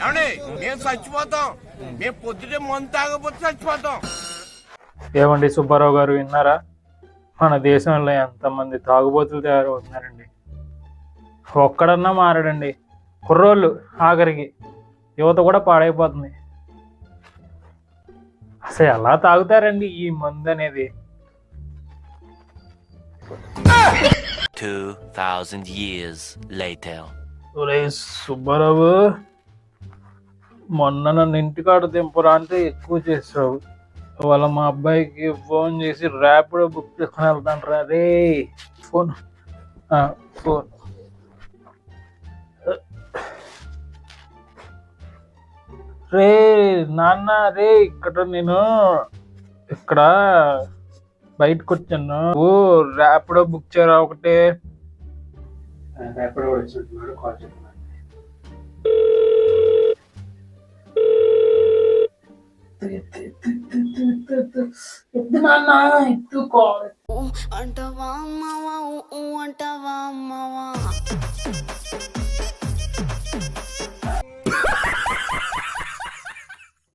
ఏమండి మేము చచ్చిపోతాం, మేము పొద్దుటే మందు తాగకపోతే చచ్చిపోతాం. ఏమండి సుబ్బారావు గారు విన్నారా? మన దేశంలో ఎంతమంది తాగుబోతులు తయారవుతున్నారండి. ఒక్కడన్నా మారడండి. కుర్రోళ్ళు ఆఖరికి యువత కూడా పాడైపోతుంది. అసలు ఎలా తాగుతారండి ఈ మందు అనేది? 2000 years later. ఒరే సుబ్బారావు, మొన్న నన్ను ఇంటికాడ దింపరా అంటే ఎక్కువ చేసావు. వాళ్ళ మా అబ్బాయికి ఫోన్ చేసి ర్యాపిడో బుక్ చేసుకుని వెళ్తాను రా రే. ఫోన్ ఫోన్ రే నాన్న రే, ఇక్కడ బయటకు వచ్చాను. ఓ ర్యాపిడో బుక్ చేయరా ఒకటే. ర్యాపిడో వచ్చినట్టున్నాడు, కాల్ చేస్తున్నాను. అంటవా అమ్మవా అంటవా అమ్మవా